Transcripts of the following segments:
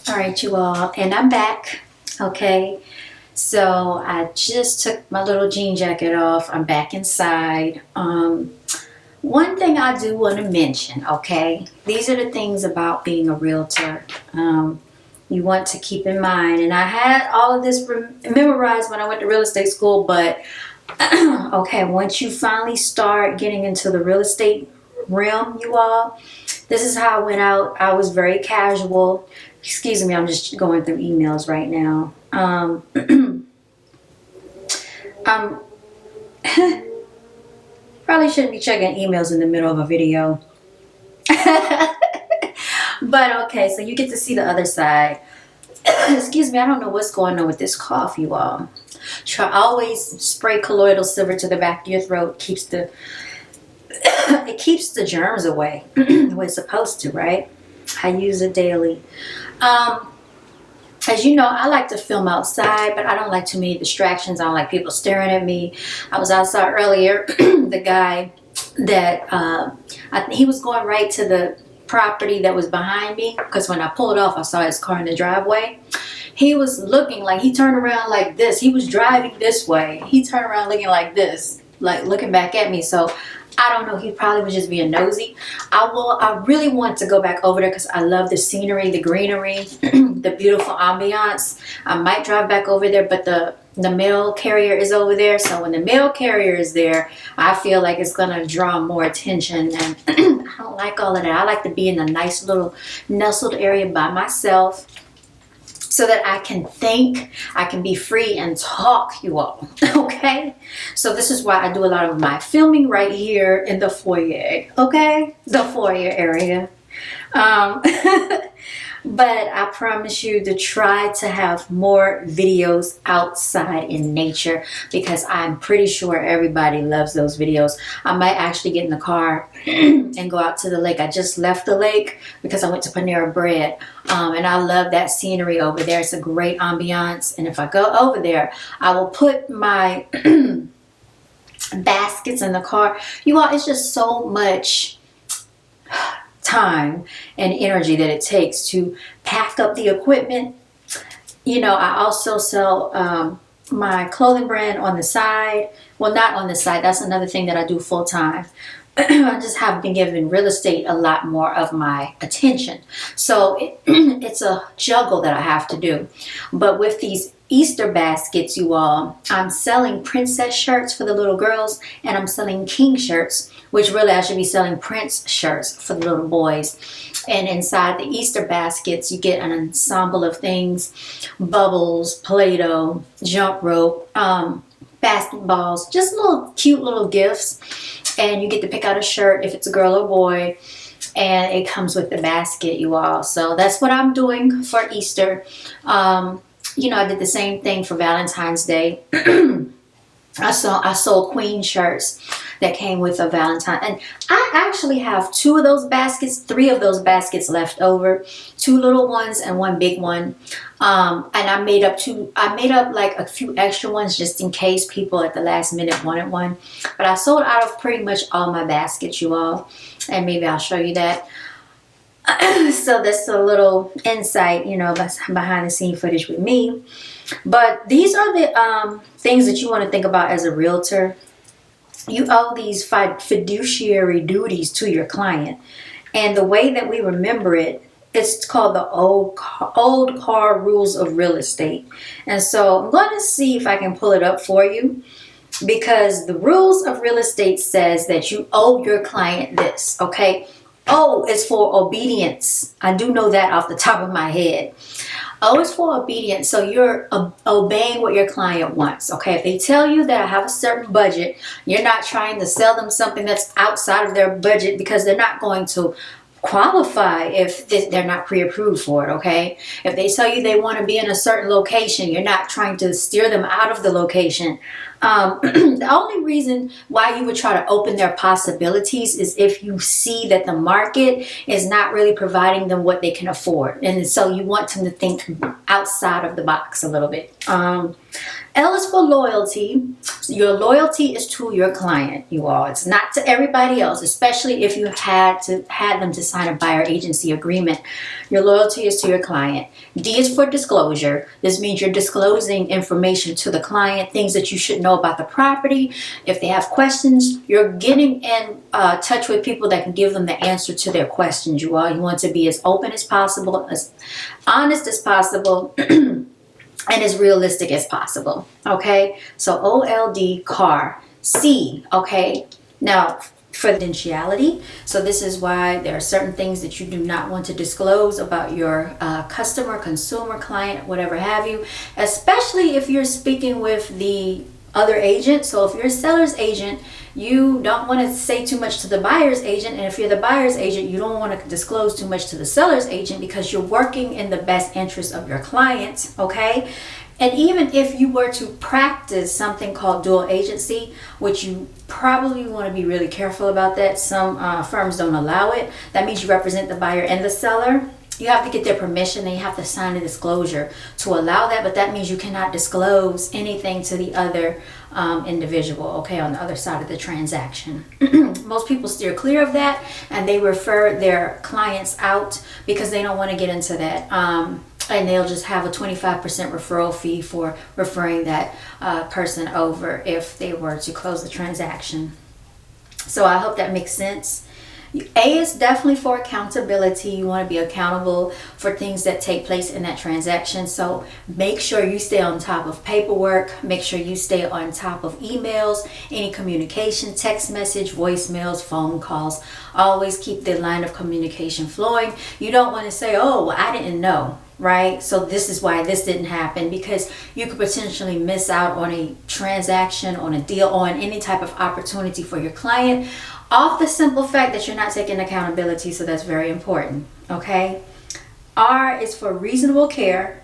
All right, you all, and I'm back. Okay, so I just took my little jean jacket off. I'm back inside. One thing I do want to mention, okay, these are the things about being a realtor. You want to keep in mind, and I had all of this memorized when I went to real estate school, but okay, once you finally start getting into the real estate realm, you all, this is how I went out. I was very casual. Excuse me, I'm just going through emails right now. Um, probably shouldn't be checking emails in the middle of a video. But okay, so you get to see the other side. Excuse me, I don't know what's going on with this cough, you all. Try always spray colloidal silver to the back of your throat. Keeps the it keeps the germs away. The way it's supposed to, right? I use it daily. As you know, I like to film outside, but I don't like too many distractions. I don't like people staring at me. I was outside earlier. The guy that he was going right to the property that was behind me, because when I pulled off, I saw his car in the driveway. He was looking like he turned around like this. He was driving this way. He turned around looking like this, like looking back at me. So I don't know. He probably was just being nosy. I really want to go back over there because I love the scenery, the greenery, the beautiful ambiance. I might drive back over there, but the mail carrier is over there. So when the mail carrier is there, I feel like it's going to draw more attention. And I don't like all of that. I like to be in a nice little nestled area by myself, so that I can think, I can be free and talk, you all, okay? So this is why I do a lot of my filming right here in the foyer, okay? The foyer area. But I promise you to try to have more videos outside in nature, because I'm pretty sure everybody loves those videos. I might actually get in the car and go out to the lake. I just left the lake because I went to Panera Bread, and I love that scenery over there. It's a great ambiance, and if I go over there, I will put my baskets in the car. You all, it's just so much time and energy that it takes to pack up the equipment. You know, I also sell my clothing brand on the side. Well, not on the side. That's another thing that I do full time. I just have been giving real estate a lot more of my attention. So it's a juggle that I have to do. But with these Easter baskets, you all, I'm selling princess shirts for the little girls, and I'm selling king shirts, which really I should be selling prince shirts for the little boys. And inside the Easter baskets, you get an ensemble of things: bubbles, Play-Doh, jump rope, basketballs, just little cute little gifts. And you get to pick out a shirt if it's a girl or boy, and it comes with the basket, you all. So that's what I'm doing for Easter. You know, I did the same thing for Valentine's Day. I sold queen shirts that came with a Valentine, and I actually have 2 of those baskets, 3 of those baskets left over, 2 little ones and 1 big one. And I made up like a few extra ones just in case people at the last minute wanted one. But I sold out of pretty much all my baskets, you all, and maybe I'll show you that. So that's a little insight, you know, behind the scene footage with me. But these are the things that you want to think about as a realtor. You owe these fiduciary duties to your client. And the way that we remember it, it's called the old car rules of real estate. And so I'm going to see if I can pull it up for you, because the rules of real estate says that you owe your client this, okay? O is for obedience. I do know that off the top of my head. O is for obedience. So you're obeying what your client wants. Okay, if they tell you that I have a certain budget, you're not trying to sell them something that's outside of their budget, because they're not going to qualify if they're not pre-approved for it, okay? If they tell you they want to be in a certain location, you're not trying to steer them out of the location. The only reason why you would try to open their possibilities is if you see that the market is not really providing them what they can afford. And so you want them to think outside of the box a little bit. L is for loyalty. Your loyalty is to your client, you all. It's not to everybody else, especially if you had them to sign a buyer agency agreement. Your loyalty is to your client. D is for disclosure. This means you're disclosing information to the client, things that you should know about the property. If they have questions, you're getting in touch with people that can give them the answer to their questions, you all. You want to be as open as possible, as honest as possible, and as realistic as possible. Okay, so OLD, car. C, okay, now for confidentiality. So this is why there are certain things that you do not want to disclose about your customer, consumer, client, whatever have you, especially if you're speaking with the other agent. So if you're a seller's agent, you don't want to say too much to the buyer's agent, and if you're the buyer's agent, you don't want to disclose too much to the seller's agent, because you're working in the best interest of your client. Okay, and even if you were to practice something called dual agency, which you probably want to be really careful about that. Some firms don't allow it. That means you represent the buyer and the seller. You have to get their permission, and you have to sign a disclosure to allow that, but that means you cannot disclose anything to the other individual, okay, on the other side of the transaction. Most people steer clear of that, and they refer their clients out because they don't want to get into that. And they'll just have a 25% referral fee for referring that person over if they were to close the transaction. So I hope that makes sense. A is definitely for accountability. You want to be accountable for things that take place in that transaction. So make sure you stay on top of paperwork. Make sure you stay on top of emails, any communication, text message, voicemails, phone calls. Always keep the line of communication flowing. You don't want to say, oh, well, I didn't know. Right? So this is why this didn't happen, because you could potentially miss out on a transaction, on a deal, on any type of opportunity for your client off the simple fact that you're not taking accountability. So that's very important. Okay. R is for reasonable care.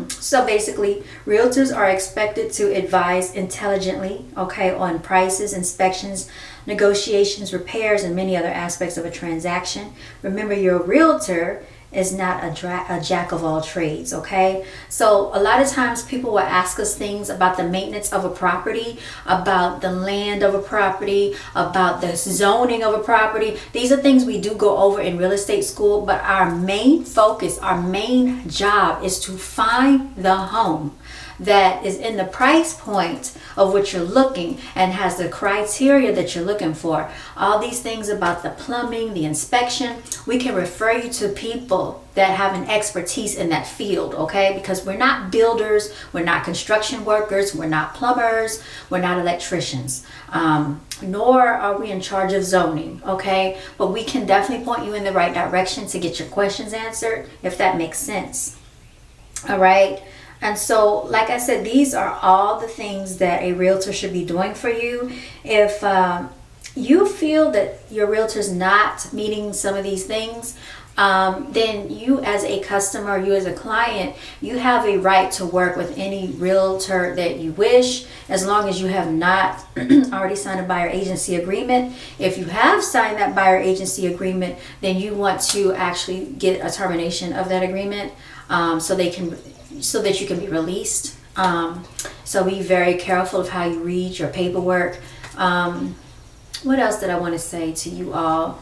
So basically, realtors are expected to advise intelligently, okay, on prices, inspections, negotiations, repairs, and many other aspects of a transaction. Remember, your realtor is not a jack of all trades, okay? So a lot of times people will ask us things about the maintenance of a property, about the land of a property, about the zoning of a property. These are things we do go over in real estate school, but our main focus, our main job is to find the home that is in the price point of what you're looking and has the criteria that you're looking for. All these things about the plumbing, the inspection, we can refer you to people that have an expertise in that field, okay? Because we're not builders, we're not construction workers, we're not plumbers, we're not electricians, nor are we in charge of zoning, okay? But we can definitely point you in the right direction to get your questions answered, if that makes sense. All right. And so, like I said, these are all the things that a realtor should be doing for you. If you feel that your realtor's not meeting some of these things, then you as a customer, you as a client, you have a right to work with any realtor that you wish, as long as you have not already signed a buyer agency agreement. If you have signed that buyer agency agreement, then you want to actually get a termination of that agreement, so that you can be released. So be very careful of how you read your paperwork. What else did I want to say to you all?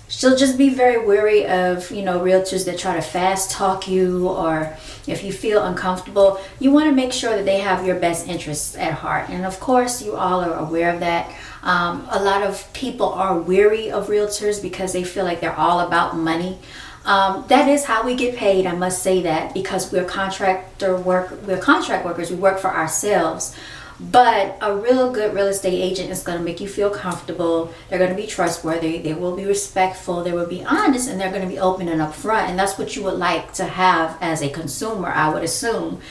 So just be very wary of, realtors that try to fast talk you, or if you feel uncomfortable, you want to make sure that they have your best interests at heart. And of course, you all are aware of that. A lot of people are weary of realtors because they feel like they're all about money. That is how we get paid. I must say that, because we're contract workers. We work for ourselves. But a real good real estate agent is going to make you feel comfortable. They're going to be trustworthy. They will be respectful. They will be honest, and they're going to be open and upfront. And that's what you would like to have as a consumer, I would assume.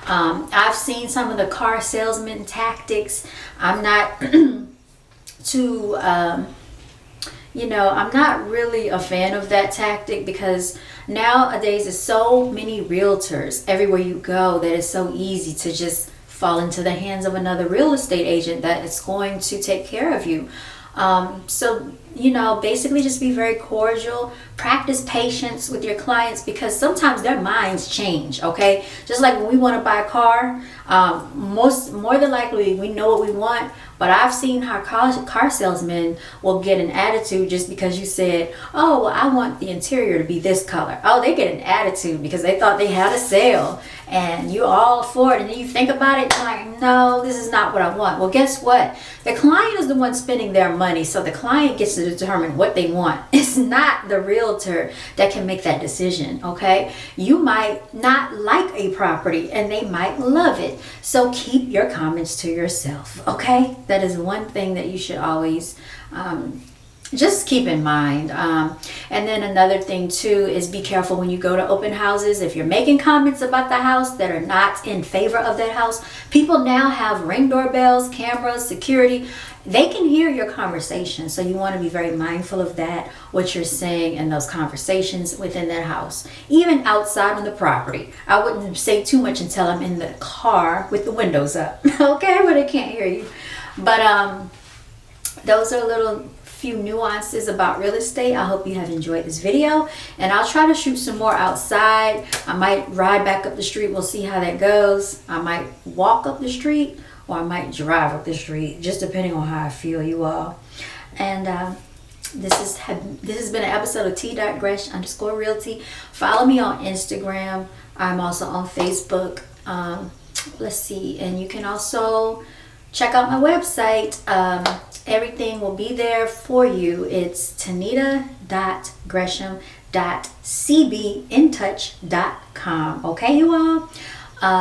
I've seen some of the car salesman tactics. I'm not too, I'm not really a fan of that tactic, because nowadays there's so many realtors everywhere you go that it's so easy to just fall into the hands of another real estate agent that is going to take care of you. So basically just be very cordial. Practice patience with your clients because sometimes their minds change, okay? Just like when we want to buy a car, more than likely we know what we want, but I've seen how car salesmen will get an attitude just because you said, oh, well, I want the interior to be this color. Oh, they get an attitude because they thought they had a sale and you all for it. And then you think about it, like, no, this is not what I want. Well, guess what? The client is the one spending their money. So the client gets to determine what they want. It's not the realtor that can make that decision, okay? You might not like a property and they might love it. So keep your comments to yourself, okay? That is one thing that you should always just keep in mind. And then another thing too is be careful when you go to open houses. If you're making comments about the house that are not in favor of that house, people now have Ring doorbells, cameras, security. They can hear your conversation. So you want to be very mindful of that, what you're saying in those conversations within that house. Even outside on the property. I wouldn't say too much until I'm in the car with the windows up, okay, where they can't hear you. But those are little few nuances about real estate. I hope you have enjoyed this video, and I'll try to shoot some more outside. I might ride back up the street. We'll see how that goes. I might walk up the street or I might drive up the street, just depending on how I feel, you all. And this has been an episode of T.Gresh_Realty. Follow me on Instagram. I'm also on Facebook. Let's see, and you can also check out my website. Everything will be there for you. It's tanita.gresham.cbintouch.com. Okay, you all?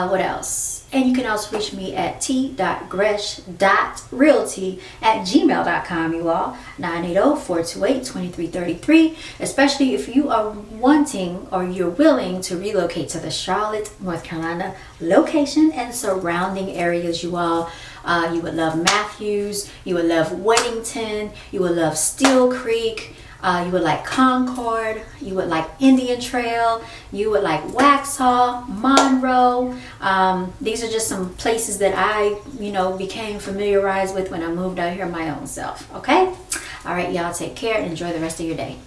What else? And you can also reach me at t.gresh.realty@gmail.com, you all. 980-428-2333. Especially if you are wanting or you're willing to relocate to the Charlotte, North Carolina location and surrounding areas, you all. You would love Matthews, you would love Weddington, you would love Steel Creek, you would like Concord, you would like Indian Trail, you would like Waxhaw, Monroe. These are just some places that I, became familiarized with when I moved out here my own self, okay? All right, y'all, take care and enjoy the rest of your day.